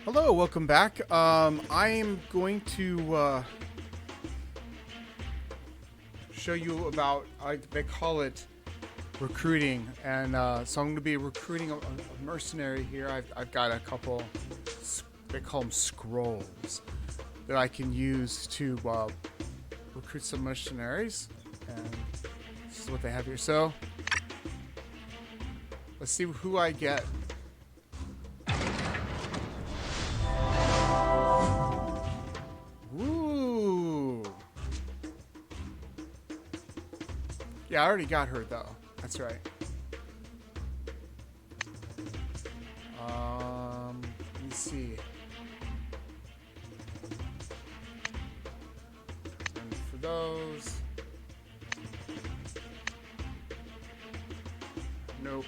Hello, welcome back. I am going to show you about, they call it recruiting, and so I'm going to be recruiting a mercenary here. I've got a couple, they call them scrolls, that I can use to recruit some mercenaries, and this is what they have here. So, let's see who I get. Ooh. Yeah, I already got her though. That's right. Let me see. And for those. Nope.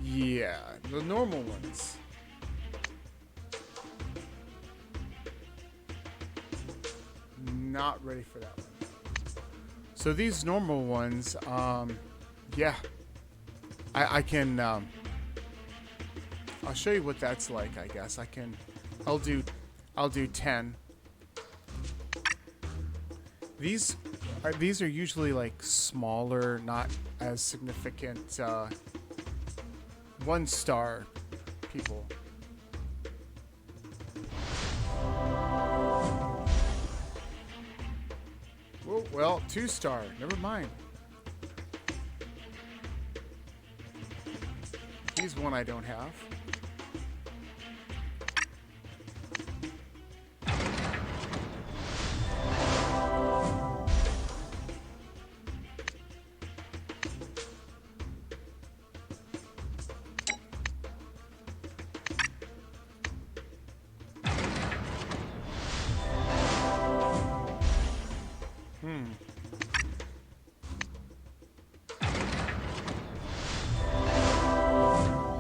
Yeah, the normal ones. Not ready for that one. So these normal ones, yeah, I can. I'll show you what that's like. I guess I can. I'll do 10. These are usually like smaller, not as significant 1-star people. Oh, well, 2-star. Never mind. He's one I don't have.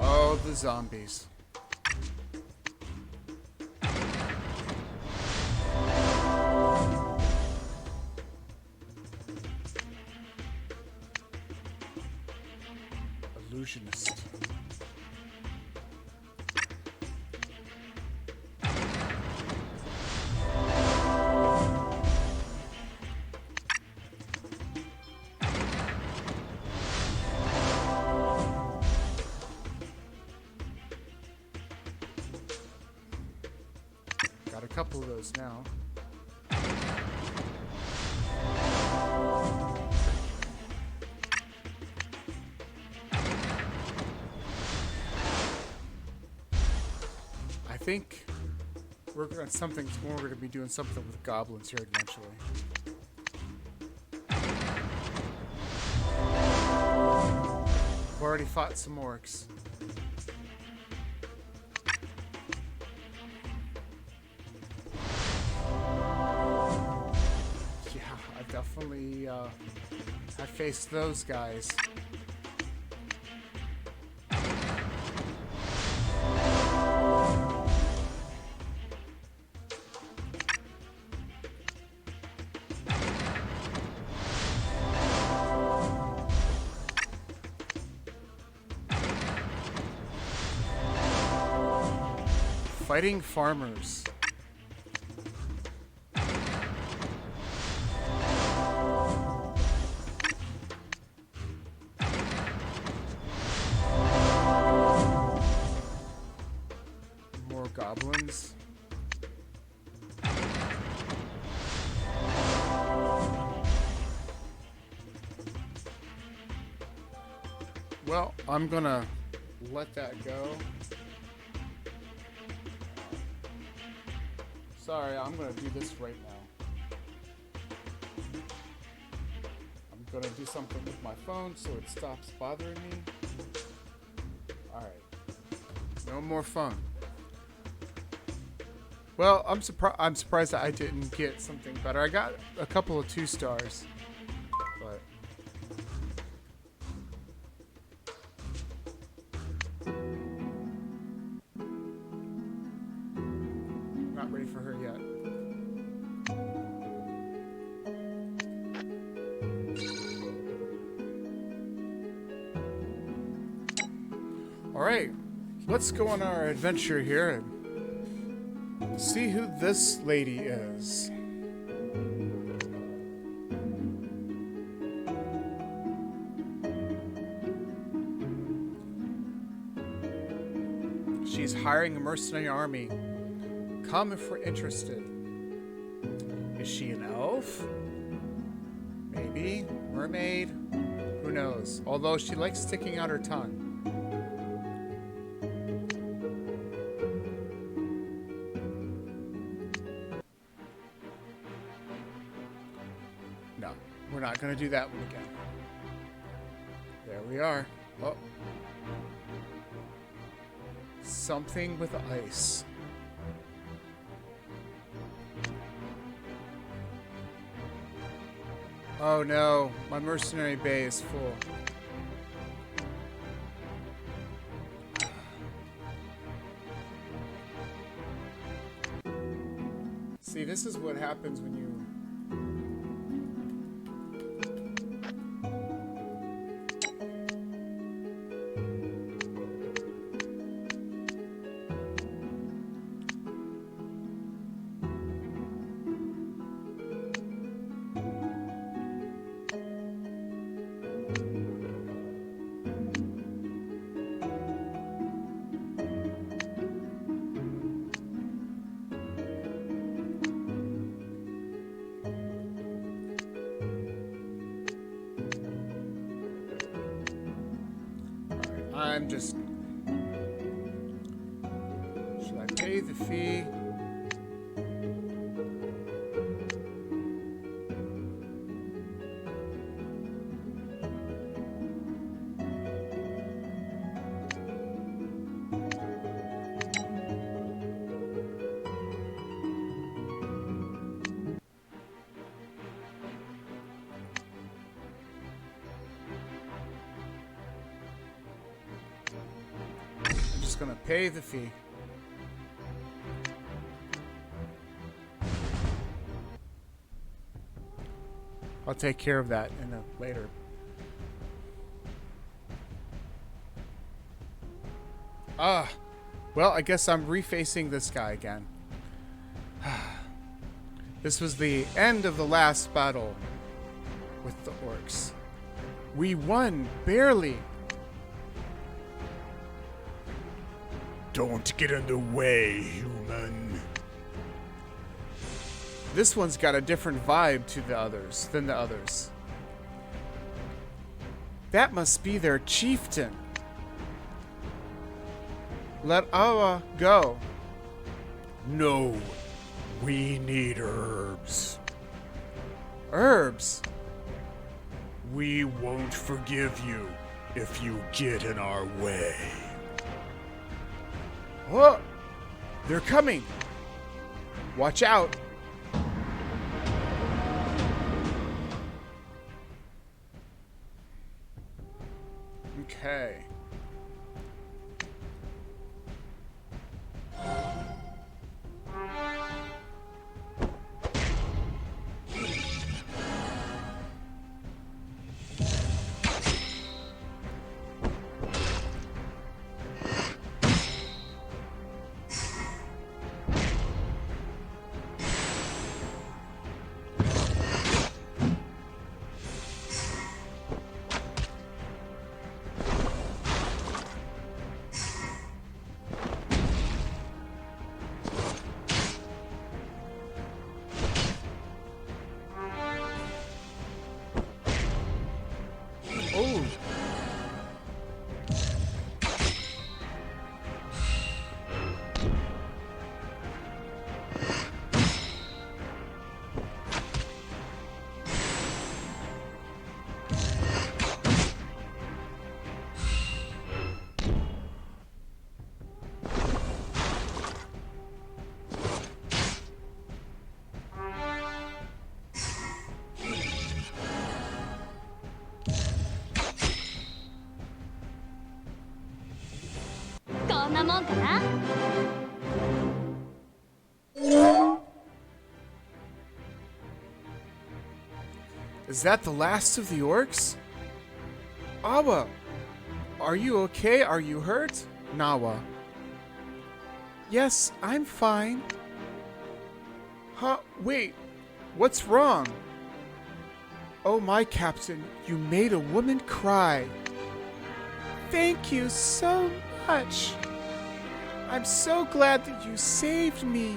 Oh, the zombies. Illusionist. Got a couple of those now. I think we're going to be doing something with goblins here eventually. I've already fought some orcs. Yeah, I definitely I faced those guys. Fighting farmers. More goblins. Well, I'm gonna let that go. Sorry, I'm gonna do this right now. I'm gonna do something with my phone so it stops bothering me. Alright. No more phone. Well, I'm surprised that I didn't get something better. I got a couple of 2-stars. But not ready for her yet. Alright. let's go on our adventure here and see who this lady is. She's hiring a mercenary army. Come if we're interested. Is she an elf? Maybe. Mermaid? Who knows? Although she likes sticking out her tongue. No, we're not going to do that one again. There we are. Oh. Something with ice. Oh no, my mercenary bay is full. See, this is what happens when you... I'm just... Should I pay the fee? Gonna pay the fee. I'll take care of that in a later. Well, I guess I'm refacing this guy again. This was the end of the last battle with the orcs. We won, barely. Don't get in the way, human. This one's got a different vibe to the others than the others. That must be their chieftain. Let Awa go. No, we need herbs. Herbs? We won't forgive you if you get in our way. Oh, they're coming. Watch out. Okay. Oh. Is that the last of the orcs? Awa, are you okay? Are you hurt? Nawa, Yes, I'm fine. Huh? Wait, what's wrong? Oh my Captain, you made a woman cry. Thank you so much. I'm so glad that you saved me.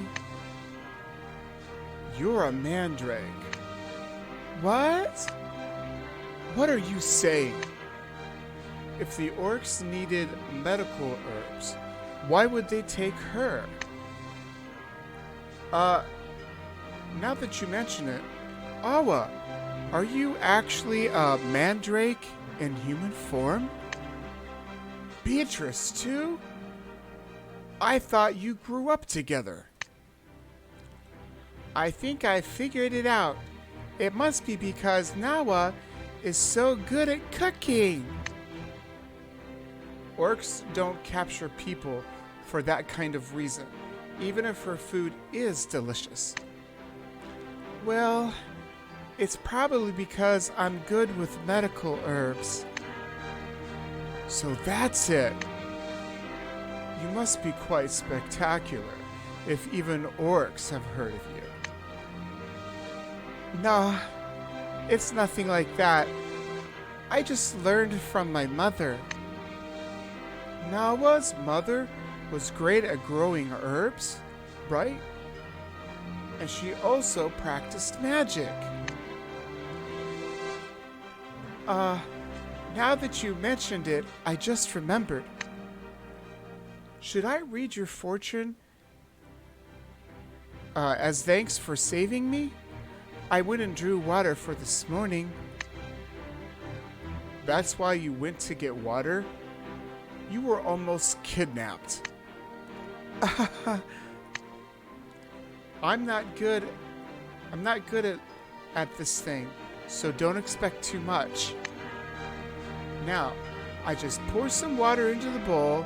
You're a mandrake. What? What are you saying? If the orcs needed medical herbs, why would they take her? Now that you mention it, Awa, are you actually a mandrake in human form? Beatrice, too? I thought you grew up together. I think I figured it out. It must be because Nawa is so good at cooking. Orcs don't capture people for that kind of reason, even if her food is delicious. Well, it's probably because I'm good with medical herbs. So that's it. You must be quite spectacular, if even orcs have heard of you. Nah, it's nothing like that. I just learned from my mother. Nawa's mother was great at growing herbs, right? And she also practiced magic. Now that you mentioned it, I just remembered. Should I read your fortune as thanks for saving me? I went and drew water for this morning. That's why you went to get water? You were almost kidnapped. I'm not good at this thing, so don't expect too much. Now, I just pour some water into the bowl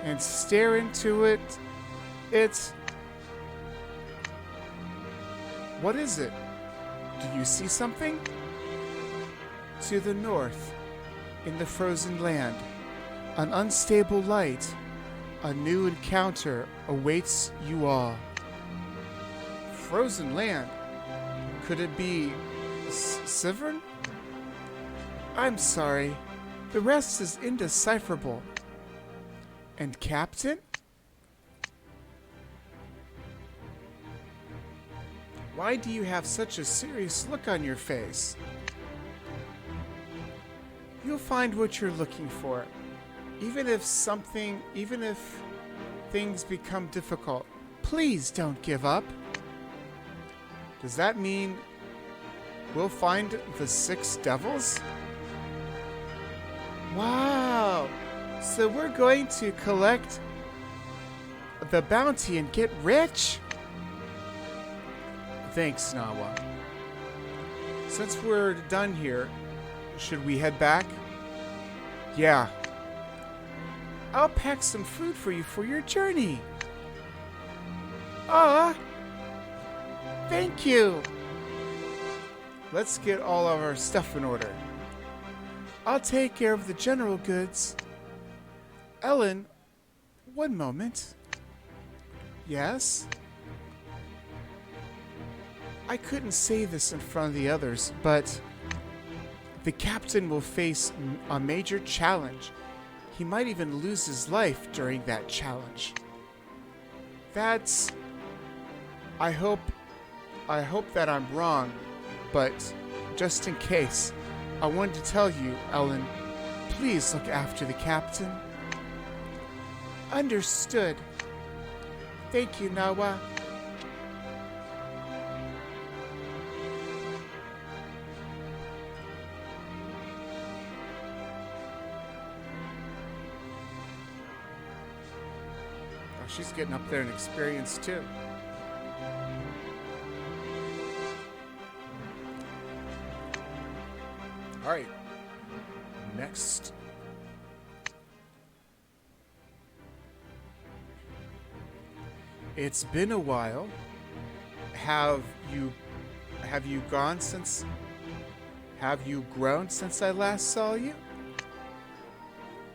and stare into it. What is it? Do you see something? To the north, in the frozen land, an unstable light, a new encounter awaits you all. Frozen land? Could it be Sivern? I'm sorry. The rest is indecipherable. And Captain? Why do you have such a serious look on your face? You'll find what you're looking for. Even if things become difficult, please don't give up. Does that mean we'll find the 6 devils? Wow! So we're going to collect the bounty and get rich? Thanks, Nawa. Since we're done here, should we head back? Yeah. I'll pack some food for you for your journey. Thank you. Let's get all of our stuff in order. I'll take care of the general goods. Ellen, one moment. Yes? I couldn't say this in front of the others, but the captain will face a major challenge. He might even lose his life during that challenge. I hope that I'm wrong, but just in case, I wanted to tell you, Ellen, please look after the captain. Understood. Thank you, Nawa. Oh, she's getting up there in experience too. All right. Next. It's been a while. Have you grown since I last saw you?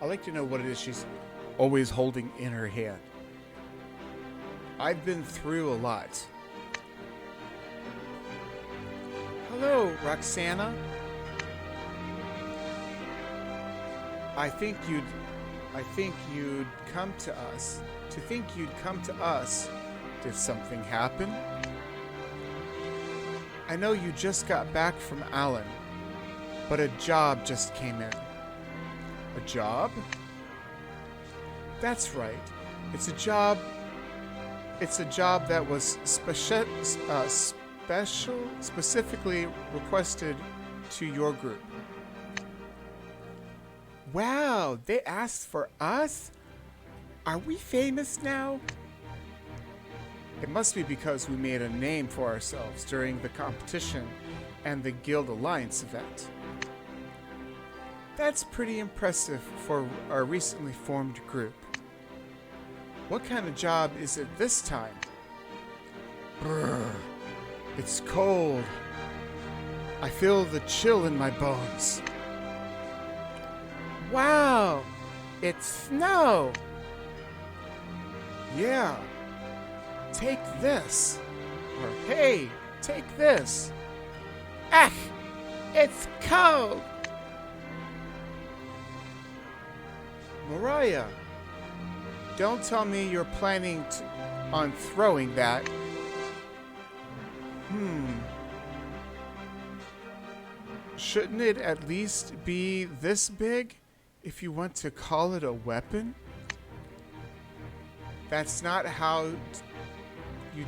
I'd like to know what it is she's always holding in her hand. I've been through a lot. Hello, Roxana. I think you'd come to us. To think you'd come to us. Did something happen? I know you just got back from Alan, but a job just came in. A job? That's right. It's a job that was specifically requested to your group. Wow, they asked for us? Are we famous now? It must be because we made a name for ourselves during the competition and the Guild Alliance event. That's pretty impressive for our recently formed group. What kind of job is it this time? Brrr, it's cold. I feel the chill in my bones. Wow, it's snow. Yeah. Take this. Or hey, take this. Ach, it's cold. Mariah, don't tell me you're planning on throwing that. Shouldn't it at least be this big if you want to call it a weapon? That's not how you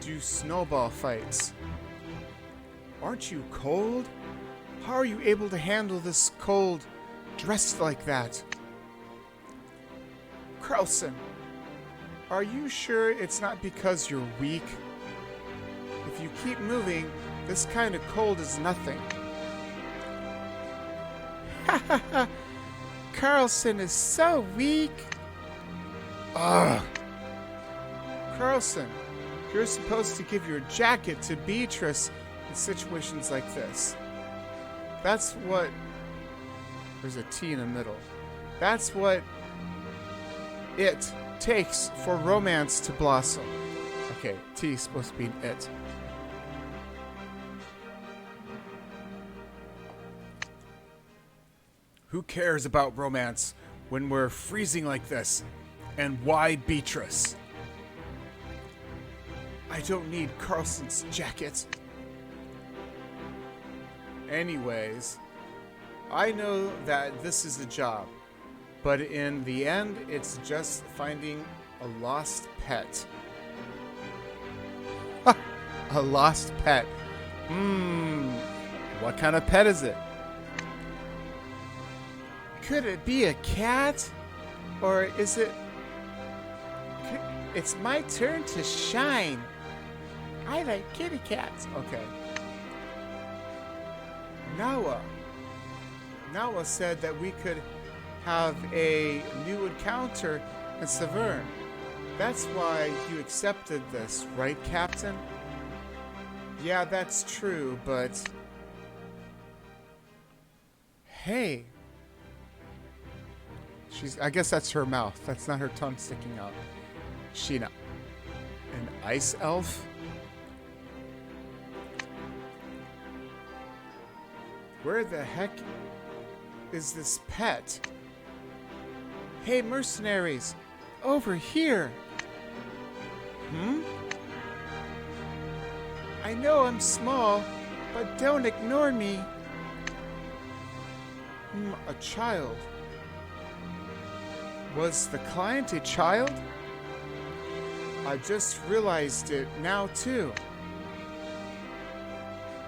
do snowball fights. Aren't you cold? How are you able to handle this cold dressed like that? Carlson, are you sure it's not because you're weak? If you keep moving, this kind of cold is nothing. Ha ha ha! Carlson is so weak! Ugh! Carlson, you're supposed to give your jacket to Beatrice in situations like this. That's what... There's a T in the middle. That's what it takes for romance to blossom. Okay, T is supposed to be an it. Who cares about romance when we're freezing like this? And why Beatrice? I don't need Carlson's jacket. Anyways, I know that this is a job, but in the end, it's just finding a lost pet. A lost pet. What kind of pet is it? Could it be a cat? Or is it... It's my turn to shine. I like kitty cats. Okay. Nawa said that we could have a new encounter in Severn. That's why you accepted this, right, Captain? Yeah, that's true, but... Hey. I guess that's her mouth. That's not her tongue sticking out. Sheena. An ice elf? Where the heck is this pet? Hey, mercenaries! Over here! I know I'm small, but don't ignore me. A child. Was the client a child? I just realized it now too.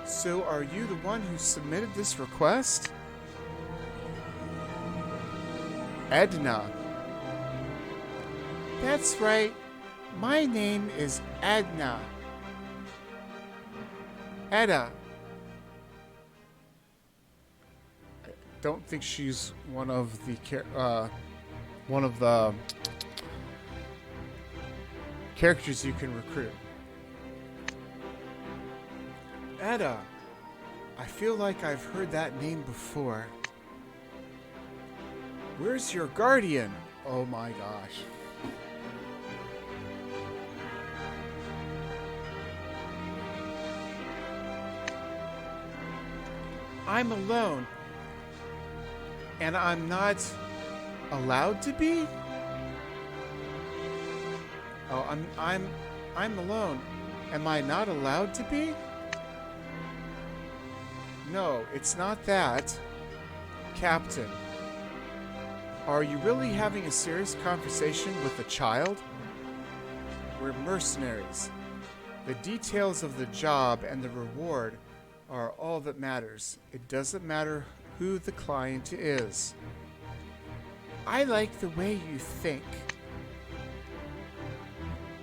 So are you the one who submitted this request? Edna. That's right. My name is Edna. Edda. I don't think she's one of the characters you can recruit. Edda. I feel like I've heard that name before. Where's your guardian? Oh my gosh. I'm alone. And I'm not allowed to be? Oh, I'm alone. Am I not allowed to be? No, it's not that. Captain, are you really having a serious conversation with a child? We're mercenaries. The details of the job and the reward are all that matters. It doesn't matter who the client is. I like the way you think.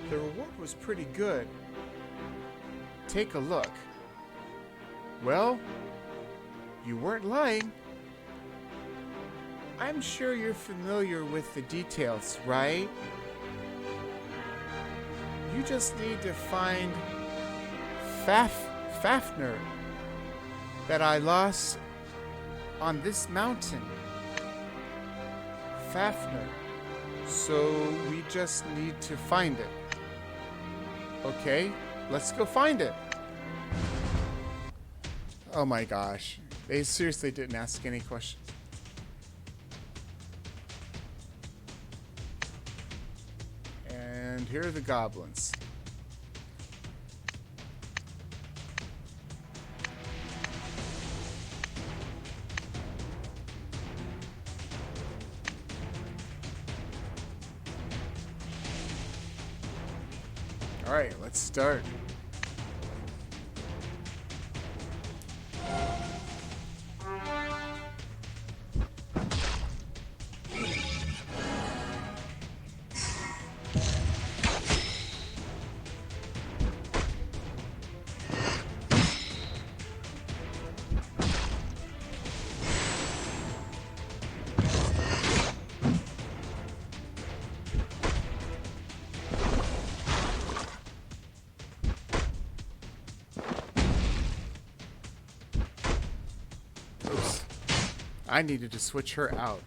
The reward was pretty good. Take a look. Well, you weren't lying. I'm sure you're familiar with the details, right? You just need to find Fafnir that I lost on this mountain. Fafnir. So we just need to find it. Okay, let's go find it. Oh my gosh. They seriously didn't ask any questions. And here are the goblins. All right, let's start. Oops. I needed to switch her out.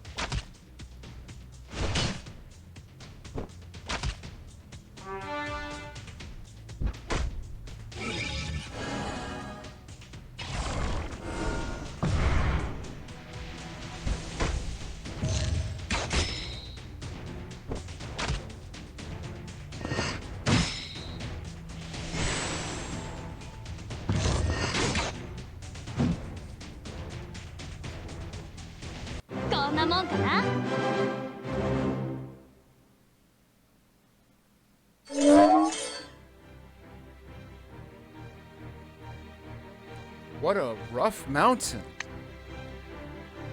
What a rough mountain.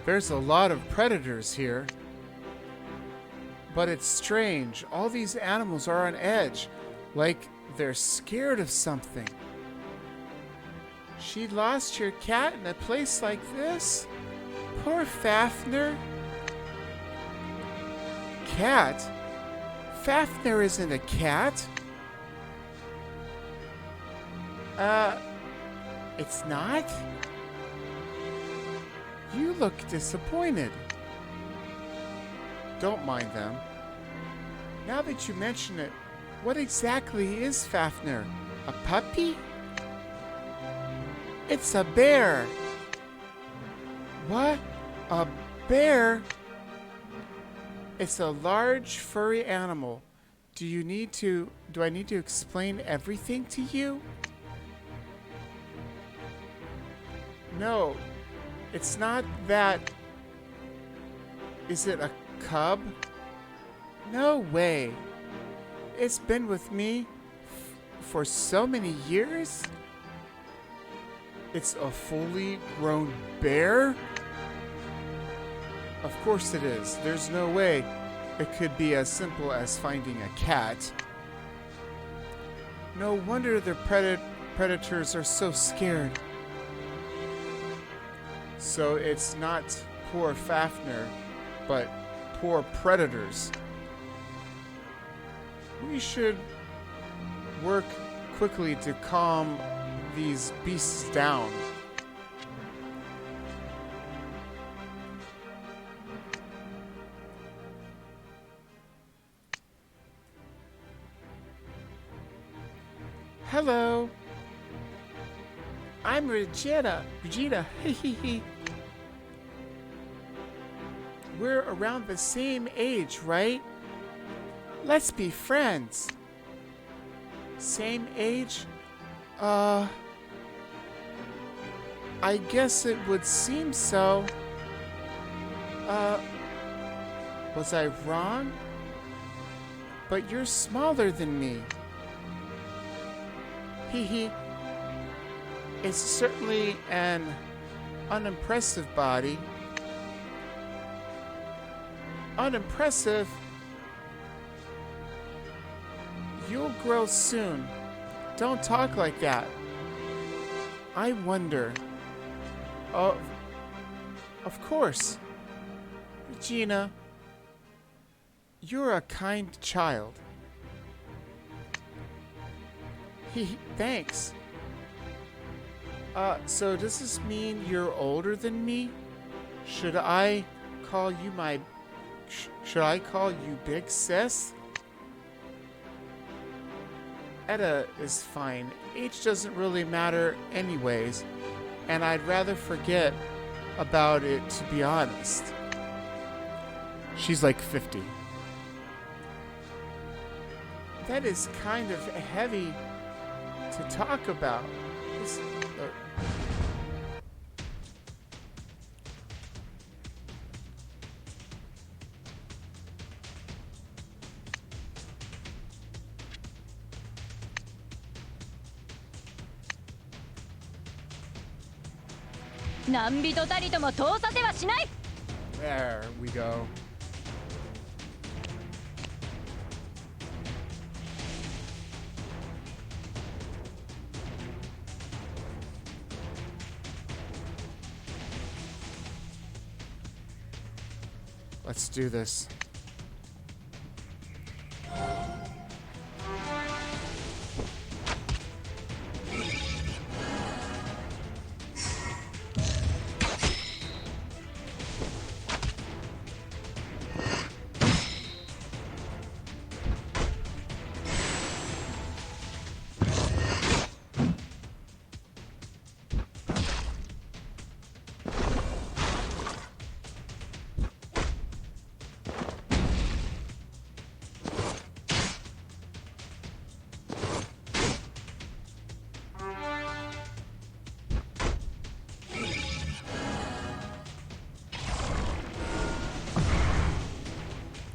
There's a lot of predators here. But it's strange. All these animals are on edge, like they're scared of something. She lost your cat in a place like this? Poor Fafnir. Cat? Fafnir isn't a cat. It's not? You look disappointed. Don't mind them. Now that you mention it, what exactly is Fafnir? A puppy? It's a bear. What? A bear? It's a large, furry animal. Do I need to explain everything to you? No, it's not that. Is it a cub? No way. It's been with me for so many years? It's a fully grown bear? Of course it is. There's no way it could be as simple as finding a cat. No wonder the predators are so scared. So it's not poor Fafnir, but poor predators. We should work quickly to calm these beasts down. Hello. I'm Regina. Regina. We're around the same age, right? Let's be friends. Same age? I guess it would seem so. Was I wrong? But you're smaller than me. It's certainly an unimpressive body. Unimpressive? You'll grow soon. Don't talk like that. I wonder. Of course. Regina, you're a kind child. Thanks. So does this mean you're older than me? Should I call you Big Sis? Etta is fine. Age doesn't really matter anyways, and I'd rather forget about it, to be honest. She's like 50. That is kind of heavy to talk about. There we go. Let's do this.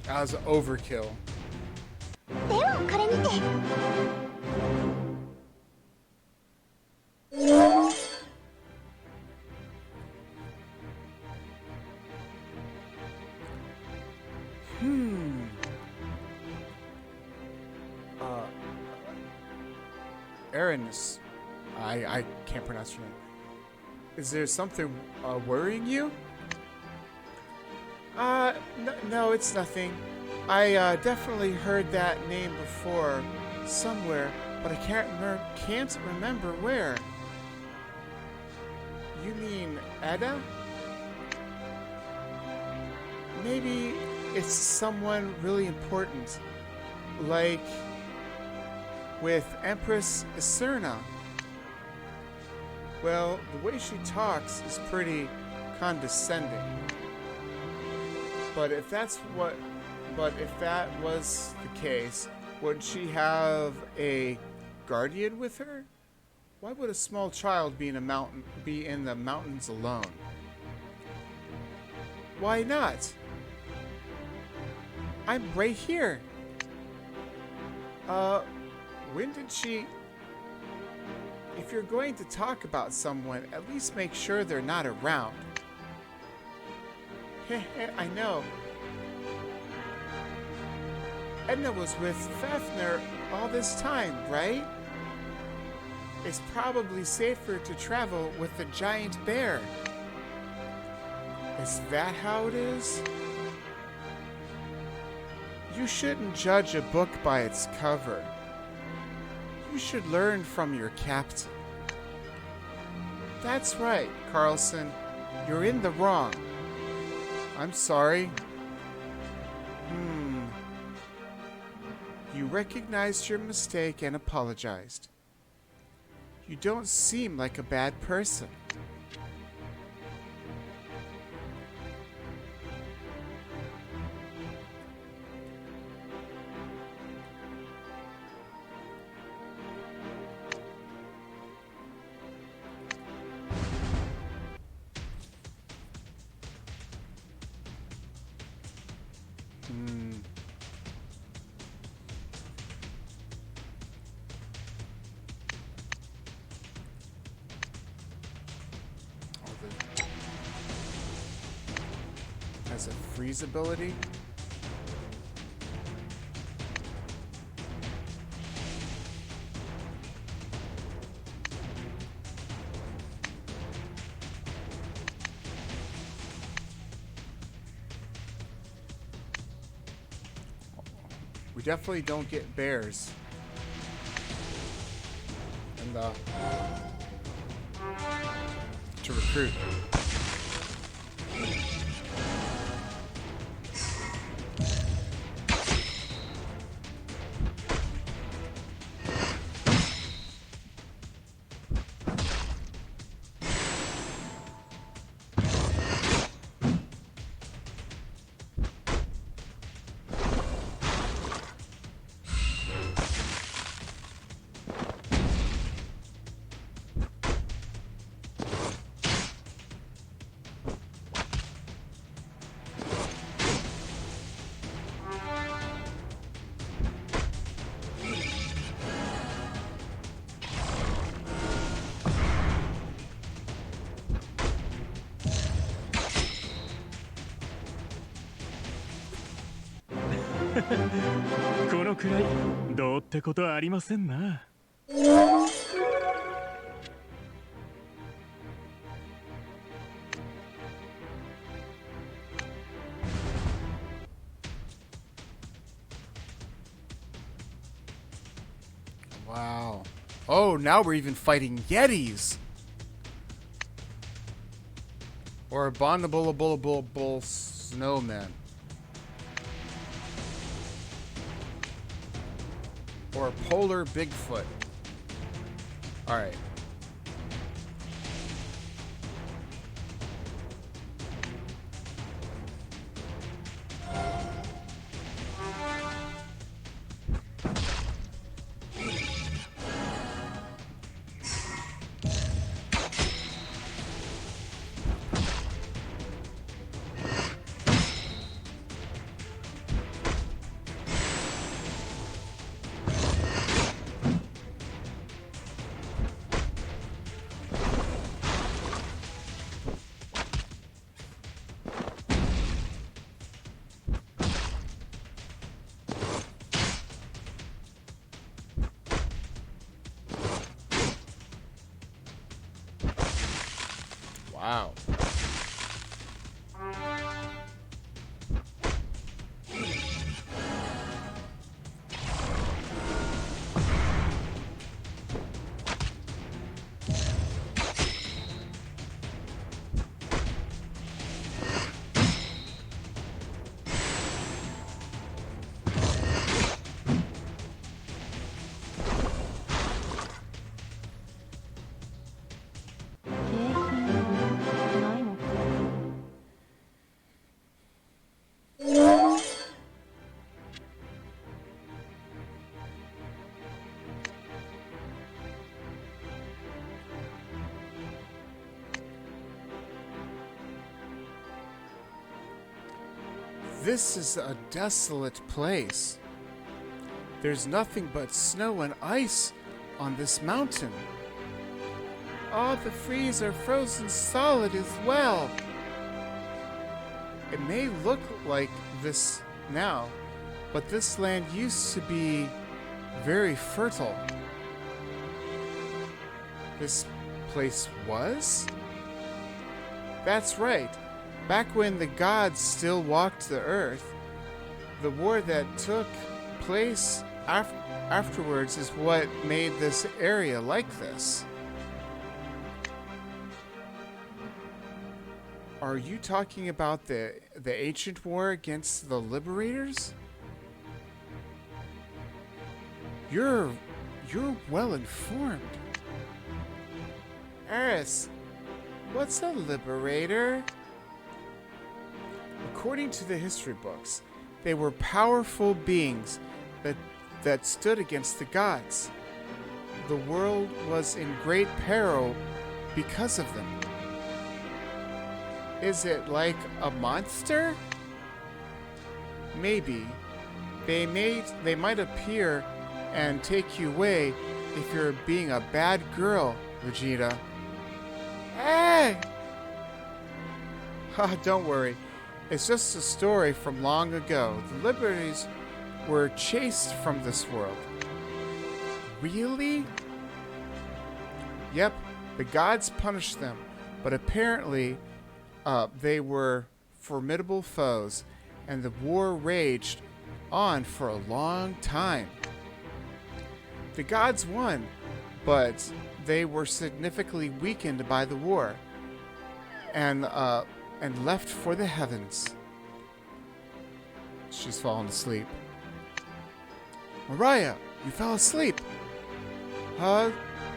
That was overkill. Aaron, I can't pronounce your name. Is there something worrying you? No, it's nothing. I definitely heard that name before, somewhere, but I can't remember where. You mean Edda? Maybe it's someone really important, like with Empress Iserna. Well, the way she talks is pretty condescending. But if that was the case, would she have a guardian with her? Why would a small child be in the mountains alone? Why not? I'm right here. When did she... If you're going to talk about someone, at least make sure they're not around. I know. Edna was with Fafnir all this time, right? It's probably safer to travel with the giant bear. Is that how it is? You shouldn't judge a book by its cover. You should learn from your captain. That's right, Carlson. You're in the wrong. I'm sorry. You recognized your mistake and apologized. You don't seem like a bad person. Has a freeze ability. We definitely don't get bears. And to recruit. Wow. Oh, now we're even fighting Yetis. Or abominable snowmen. Or polar Bigfoot. Alright. Wow. This is a desolate place. There's nothing but snow and ice on this mountain. All the trees are frozen solid as well. It may look like this now, but this land used to be very fertile. This place was? That's right. Back when the gods still walked the earth, the war that took place afterwards is what made this area like this. Are you talking about the ancient war against the liberators? You're well informed. Eris, what's a liberator? According to the history books, they were powerful beings that stood against the gods. The world was in great peril because of them. Is it like a monster? Maybe. They might appear and take you away if you're being a bad girl, Vegeta. Hey! Don't worry. It's just a story from long ago. The Liberties were chased from this world. Really? Yep, the gods punished them, but apparently they were formidable foes, and the war raged on for a long time. The gods won, but they were significantly weakened by the war, and left for the heavens. She's fallen asleep. Mariah, you fell asleep.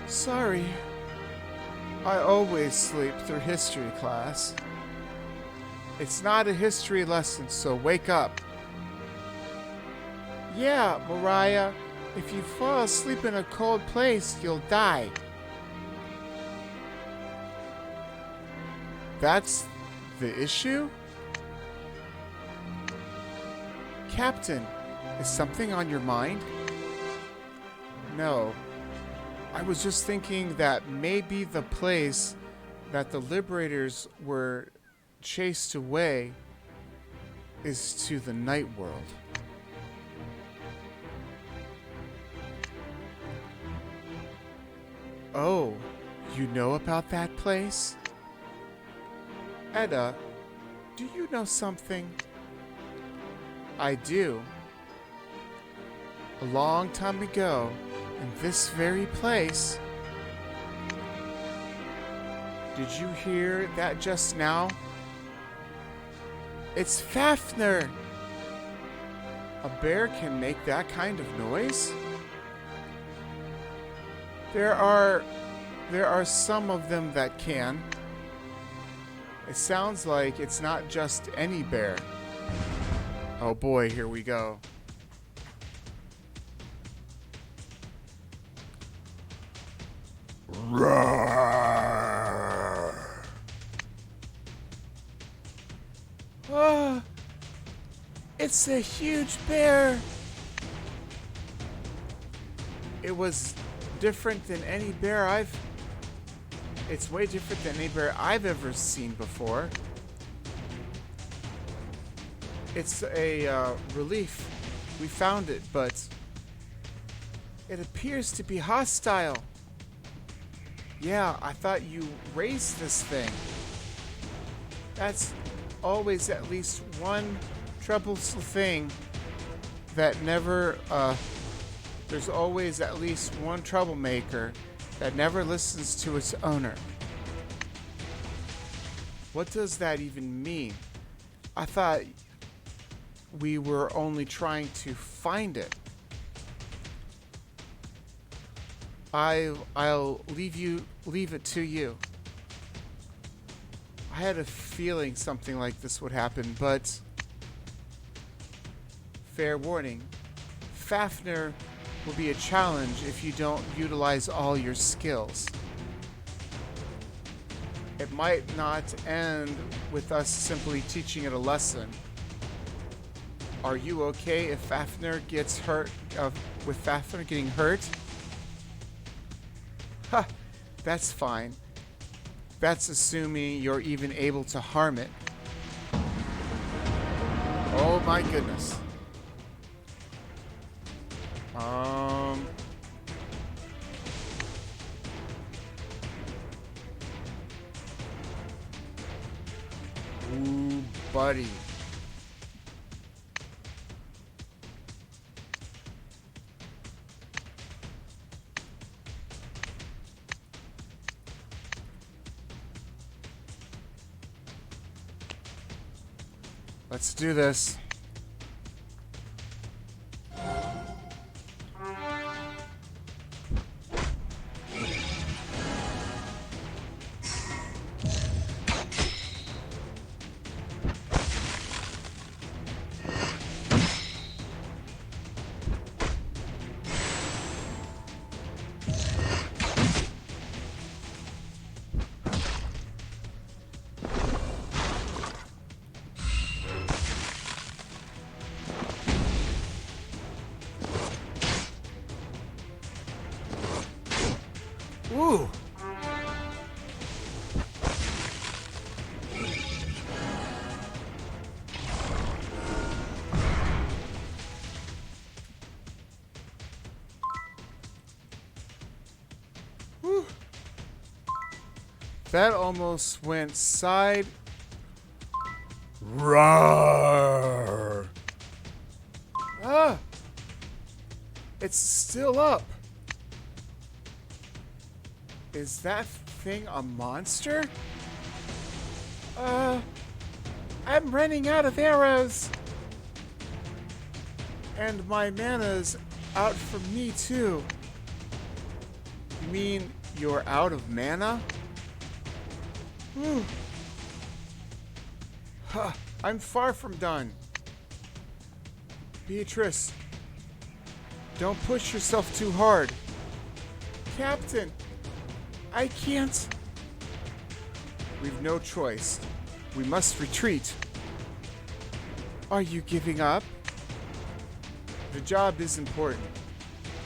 Sorry. I always sleep through history class. It's not a history lesson, so wake up. Yeah, Mariah, if you fall asleep in a cold place, you'll die. That's the issue? Captain, is something on your mind? No. I was just thinking that maybe the place that the Liberators were chased away is to the night world. Oh, you know about that place? Edda, do you know something? I do. A long time ago, in this very place. Did you hear that just now? It's Fafnir! A bear can make that kind of noise? There are some of them that can. It sounds like it's not just any bear. Oh boy, here we go. Oh, it's a huge bear. It was different than any bear It's way different than any bear I've ever seen before. It's a relief. We found it, but it appears to be hostile. Yeah, I thought you raised this thing. That's always at least one troublesome thing that never, there's always at least one troublemaker that never listens to its owner. What does that even mean? I thought we were only trying to find it. I'll leave it to you. I had a feeling something like this would happen, but fair warning, Fafnir will be a challenge if you don't utilize all your skills. It might not end with us simply teaching it a lesson. Are you okay if Fafnir gets hurt, with Fafnir getting hurt? Ha! That's fine. That's assuming you're even able to harm it. Oh my goodness. Ooh, buddy. Let's do this. Ooh. Whew. That almost went side. Roar! Ah! It's still up. Is that thing a monster? I'm running out of arrows. And my mana's out for me too. You mean you're out of mana? Whew. Huh, I'm far from done. Beatrice, don't push yourself too hard. Captain, I can't. We've no choice. We must retreat. Are you giving up? The job is important,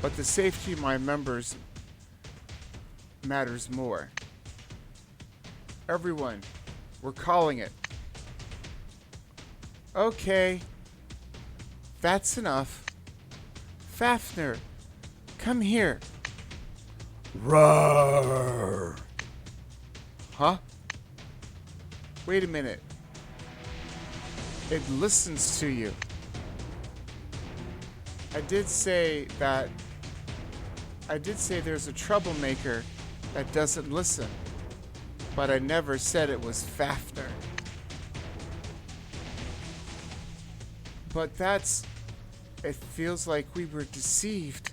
but the safety of my members matters more. Everyone, we're calling it. Okay. That's enough. Fafnir, come here. Roar! Huh? Wait a minute. It listens to you. I did say there's a troublemaker that doesn't listen, but I never said it was Fafnir. But it feels like we were deceived.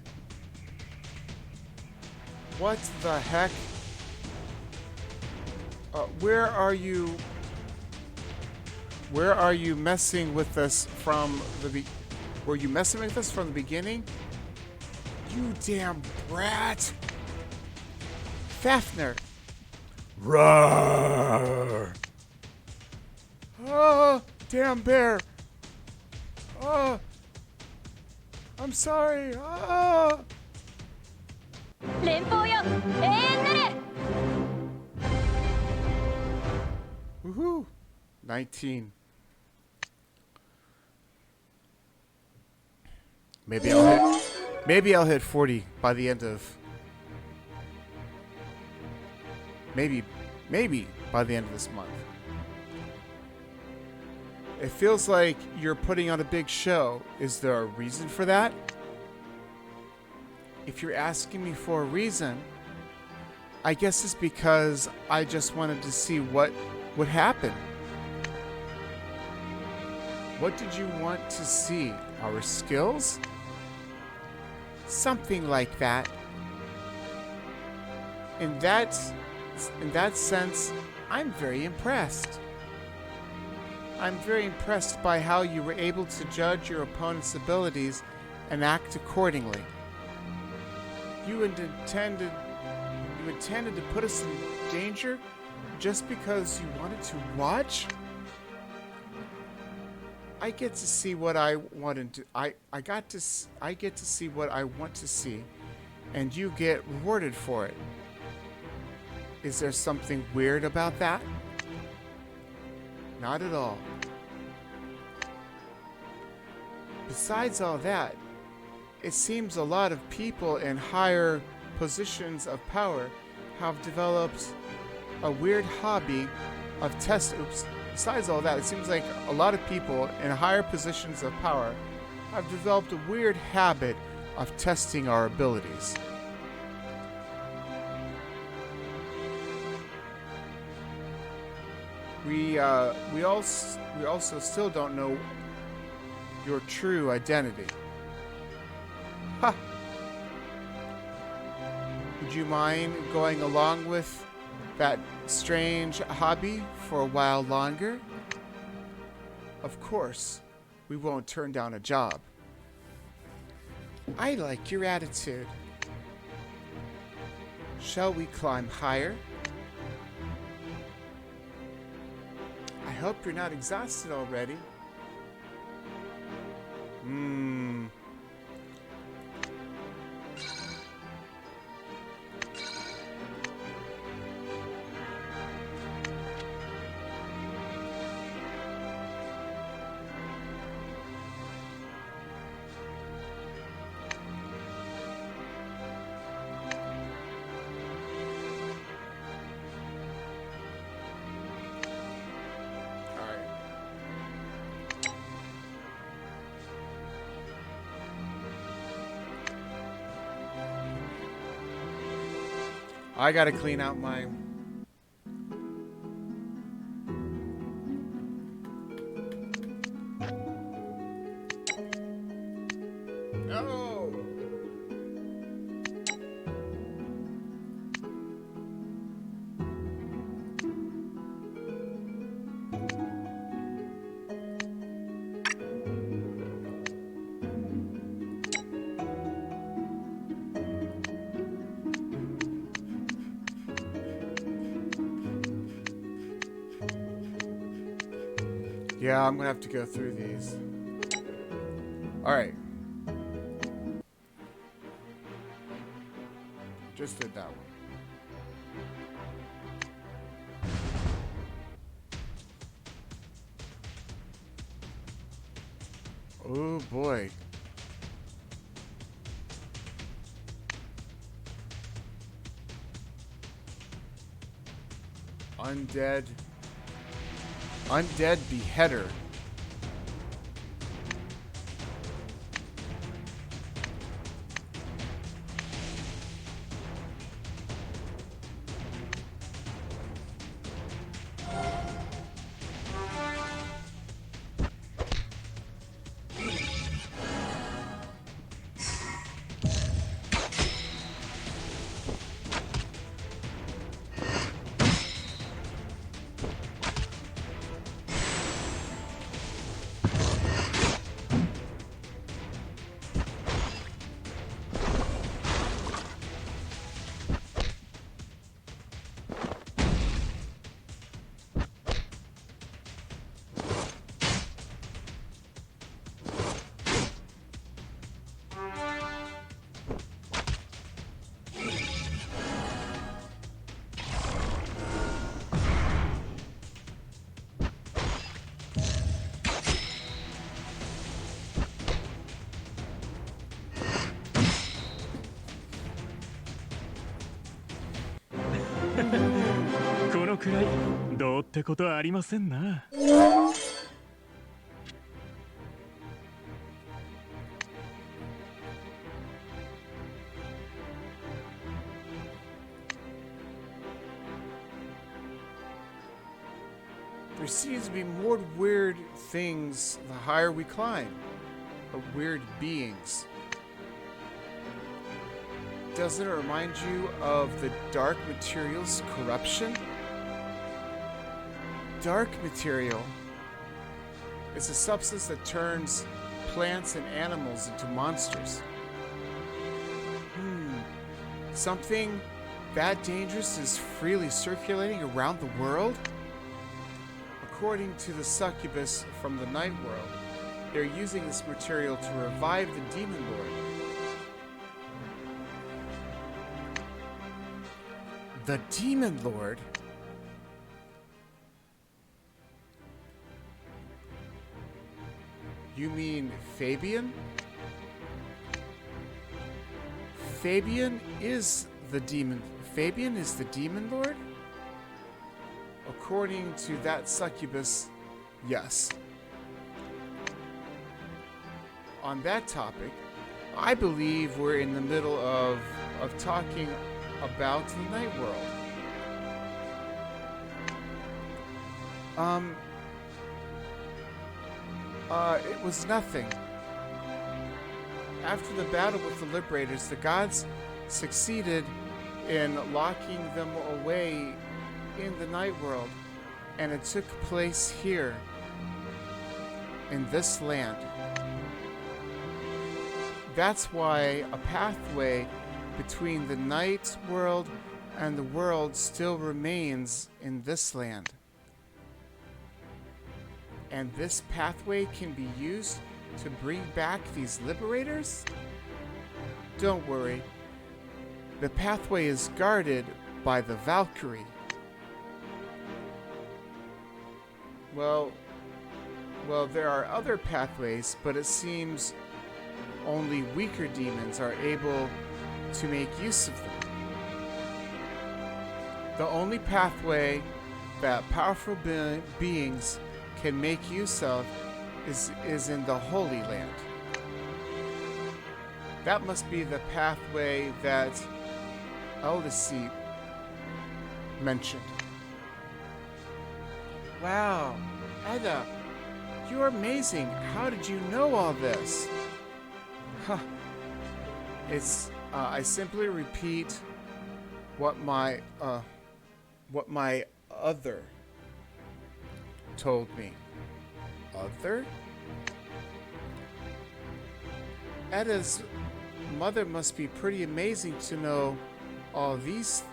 What the heck? Where are you messing with us from were you messing with us from the beginning? You damn brat! Fafnir! Roar! Oh, damn bear! Oh, I'm sorry. Oh. 連邦よ、永遠なれ。 Woohoo! 19. Maybe I'll hit 40 by the end of. Maybe by the end of this month. It feels like you're putting on a big show. Is there a reason for that? If you're asking me for a reason, I guess it's because I just wanted to see what would happen. What did you want to see? Our skills? Something like that. In that sense, I'm very impressed. I'm very impressed by how you were able to judge your opponent's abilities and act accordingly. You intended to put us in danger just because you wanted to watch? I get to see what I wanted to. I get to see what I want to see, and you get rewarded for it. Is there something weird about that? Not at all. Besides all that, it seems a lot of people in higher positions of power have developed a weird hobby of Besides all that, it seems like a lot of people in higher positions of power have developed a weird habit of testing our abilities. We also still don't know your true identity. Ha! Would you mind going along with that strange hobby for a while longer? Of course, we won't turn down a job. I like your attitude. Shall we climb higher? I hope you're not exhausted already. I gotta clean out my... No! Yeah, I'm gonna have to go through these. Alright. Just did that one. Oh boy. Undead beheader. There seems to be more weird things the higher we climb. Or weird beings. Doesn't it remind you of the dark material's corruption? Dark material is a substance that turns plants and animals into monsters. Something that dangerous is freely circulating around the world? According to the succubus from the night world, they're using this material to revive the demon lord. The demon lord? You mean Fabian? Fabian is the demon lord? According to that succubus, yes. On that topic, I believe we're in the middle of talking about the night world. It was nothing. After the battle with the Liberators, the gods succeeded in locking them away in the night world, and it took place here, in this land. That's why a pathway between the night world and the world still remains in this land. And this pathway can be used to bring back these Liberators? Don't worry. The pathway is guarded by the Valkyrie. Well, there are other pathways, but it seems only weaker demons are able to make use of them. The only pathway that powerful beings can make use of is in the Holy Land. That must be the pathway that Eldeseep mentioned. Wow, Edda, you're amazing. How did you know all this? Huh. I simply repeat what my other told me. Other? Edda's mother must be pretty amazing to know all these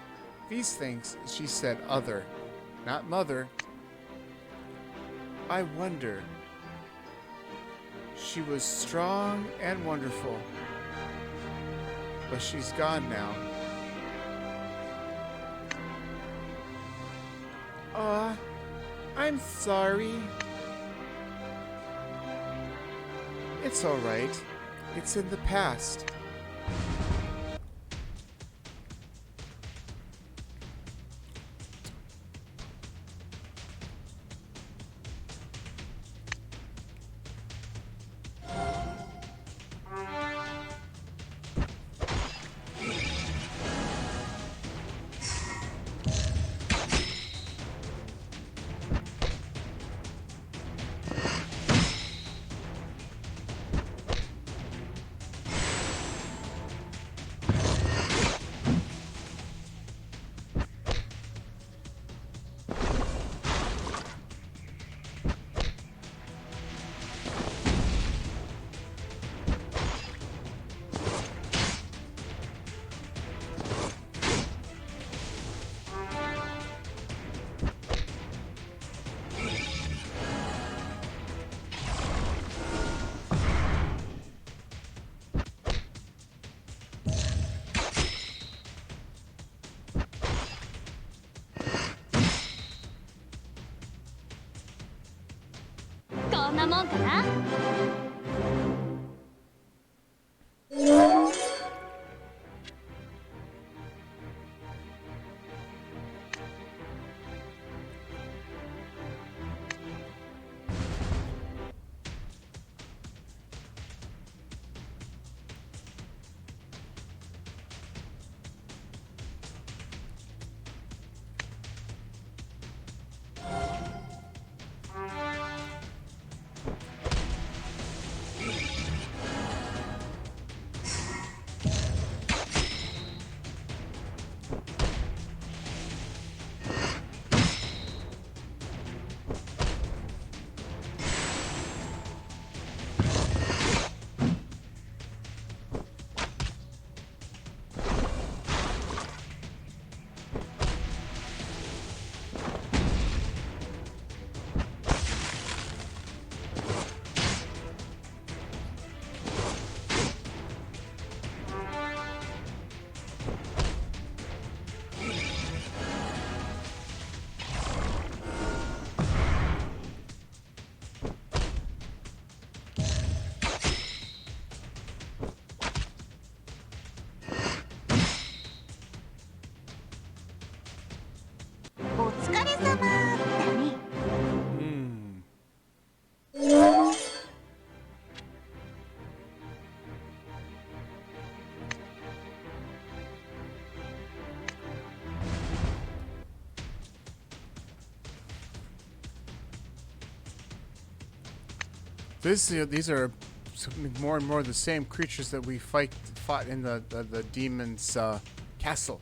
things. She said other, not mother. I wonder. She was strong and wonderful, but she's gone now. I'm sorry. It's all right. It's in the past. These are more and more the same creatures that we fought in the demon's castle.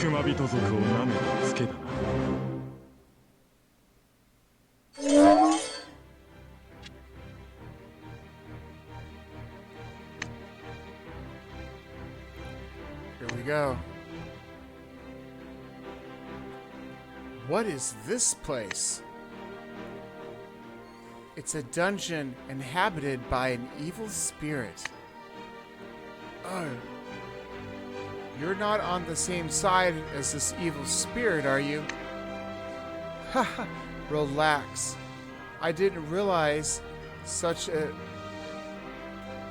熊人族を舐めたツケだな。Here we go. What is this place? It's a dungeon inhabited by an evil spirit. Oh. You're not on the same side as this evil spirit, are you? Haha, relax. I didn't realize such a...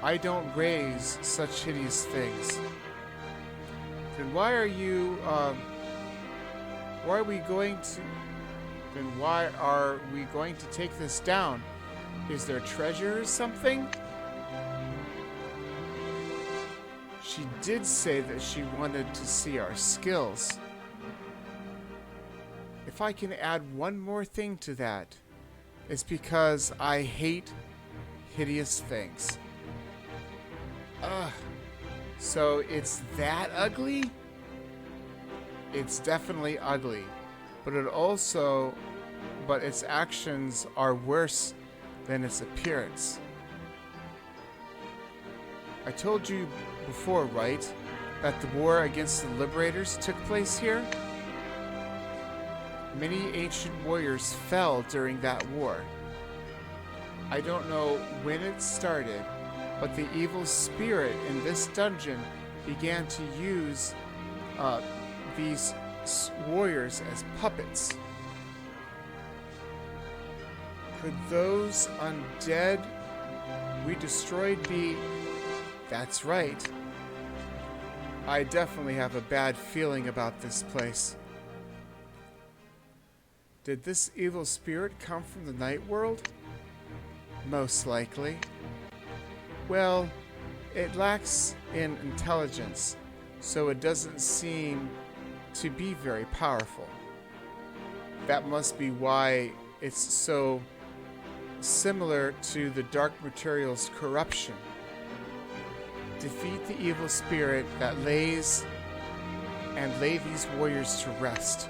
I don't raise such hideous things. Then why are you, why are we going to... Then why are we going to take this down? Is there treasure or something? She did say that she wanted to see our skills. If I can add one more thing to that, it's because I hate hideous things. Ugh. So it's that ugly? It's definitely ugly. But its actions are worse than its appearance. I told you before, right? That the war against the Liberators took place here? Many ancient warriors fell during that war. I don't know when it started, but the evil spirit in this dungeon began to use these warriors as puppets. Could those undead we destroyed be... That's right. I definitely have a bad feeling about this place. Did this evil spirit come from the night world? Most likely. Well, it lacks in intelligence, so it doesn't seem to be very powerful. That must be why it's so similar to the dark material's corruption. Defeat the evil spirit that lays and lay these warriors to rest.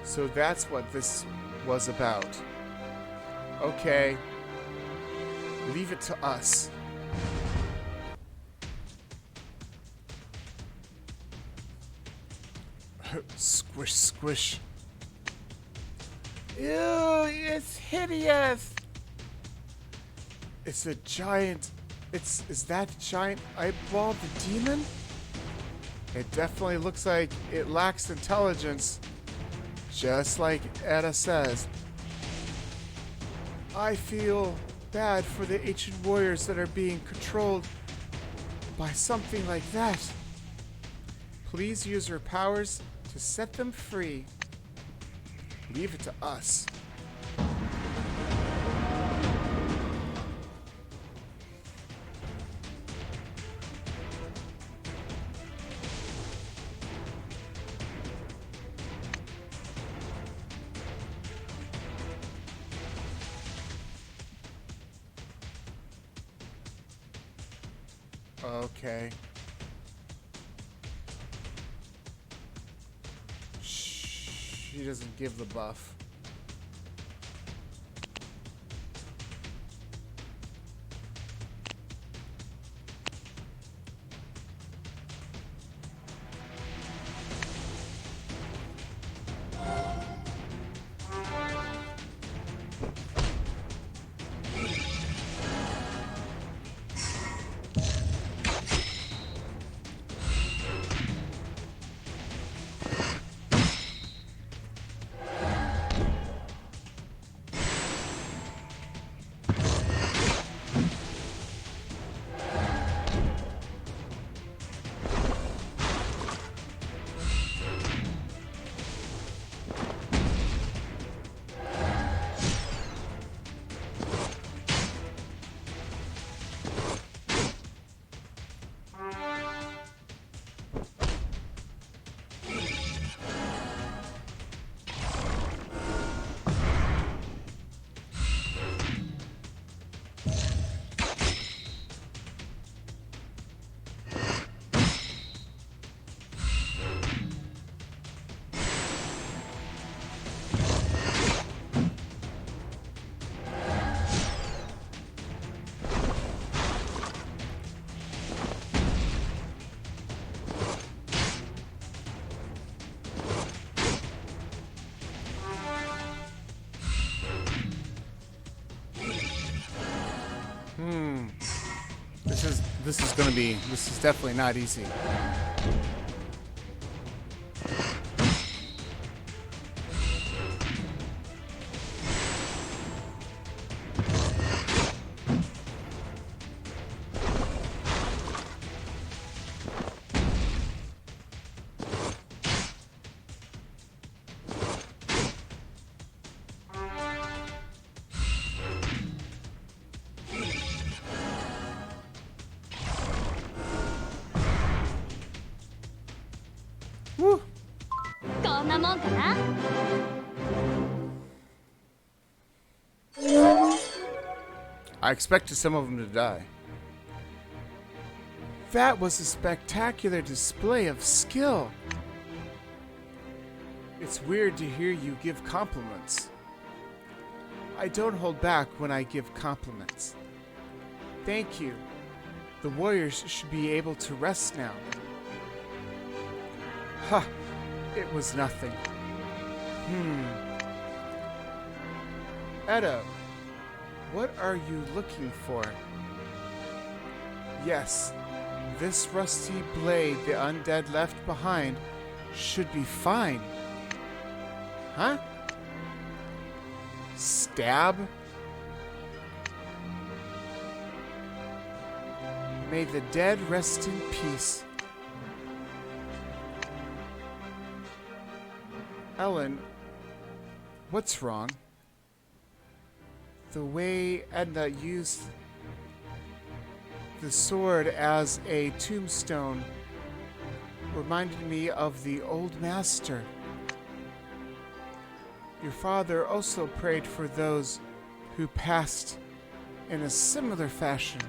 So that's what this was about. Okay. Leave it to us. Squish, squish. Ew, it's hideous. It's a giant... Is that giant eyeball the demon? It definitely looks like it lacks intelligence. Just like Etta says. I feel bad for the ancient warriors that are being controlled by something like that. Please use your powers to set them free. Leave it to us. Okay. She doesn't give the buff. This is definitely not easy. Woo! こんなもんかな。 I expected some of them to die. That was a spectacular display of skill. It's weird to hear you give compliments. I don't hold back when I give compliments. Thank you. The warriors should be able to rest now. Ha! It was nothing. Edda, what are you looking for? Yes, this rusty blade the undead left behind should be fine. Huh? Stab? May the dead rest in peace. Ellen, what's wrong? The way Edna used the sword as a tombstone reminded me of the old master. Your father also prayed for those who passed in a similar fashion.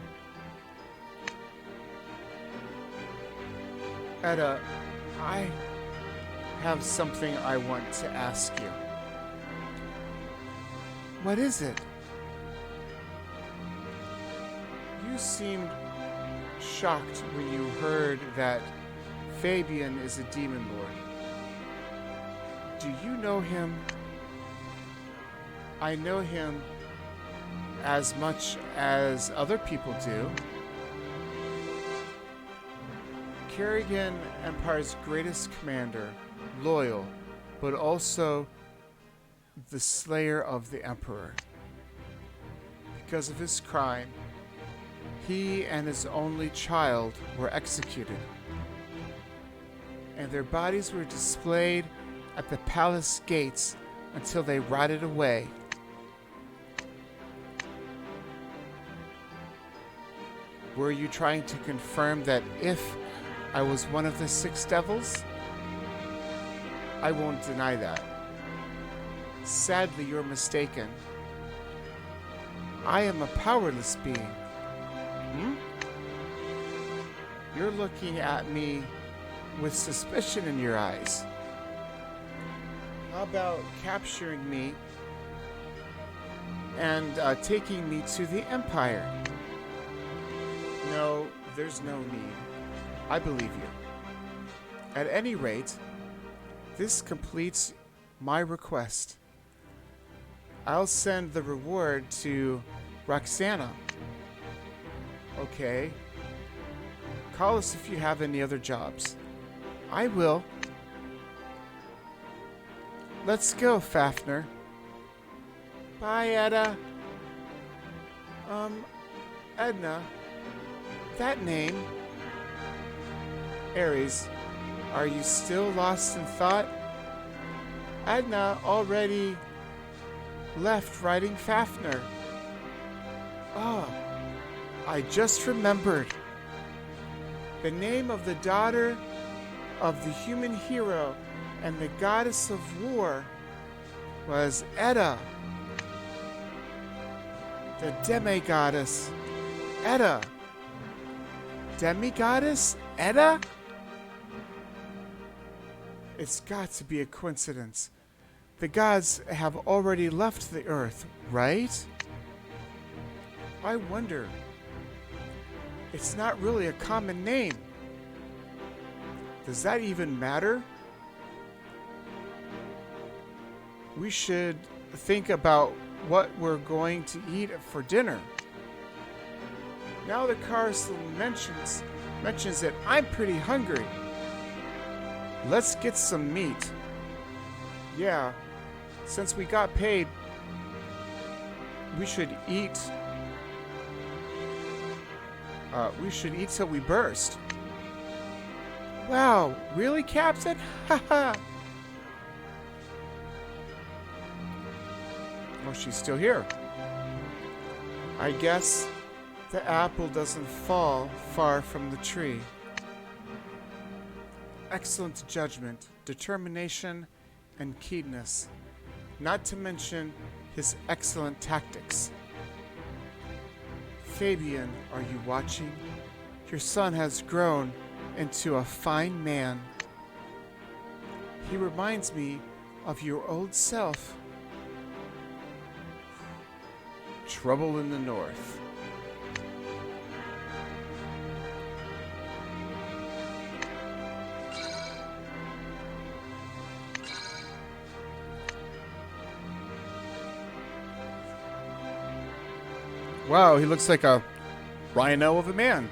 Edda, I have something I want to ask you. What is it? You seemed shocked when you heard that Fabian is a demon lord. Do you know him? I know him as much as other people do. Kerrigan, Empire's greatest commander, loyal, but also the slayer of the Emperor. Because of his crime, he and his only child were executed, and their bodies were displayed at the palace gates until they rotted away. Were you trying to confirm that if I was one of the 6 devils? I won't deny that. Sadly, you're mistaken. I am a powerless being. You're looking at me with suspicion in your eyes. How about capturing me and taking me to the Empire? No, there's no need. I believe you. At any rate, this completes my request. I'll send the reward to Roxana. Okay. Call us if you have any other jobs. I will. Let's go, Fafnir. Bye, Edda. Edna. That name. Ares, are you still lost in thought? Edna already left riding Fafnir. I just remembered. The name of the daughter of the human hero and the goddess of war was Edda. The demigoddess, Edda. Demigoddess, Edda? It's got to be a coincidence. The gods have already left the earth, right? I wonder. It's not really a common name. Does that even matter? We should think about what we're going to eat for dinner. Now the carousel mentions that I'm pretty hungry. Let's get some meat. Yeah, since we got paid, we should eat. We should eat till we burst. Wow, really, Captain? Haha. Oh, she's still here. I guess the apple doesn't fall far from the tree. Excellent judgment, determination, and keenness, not to mention his excellent tactics. Fabian, are you watching? Your son has grown into a fine man. He reminds me of your old self. Trouble in the North. Wow, he looks like a rhino of a man.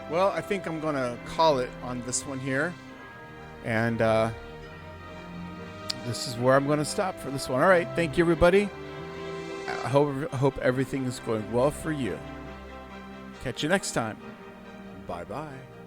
Well, I think I'm gonna call it on this one here. And this is where I'm gonna stop for this one. All right, thank you, everybody. I hope everything is going well for you. Catch you next time. Bye-bye.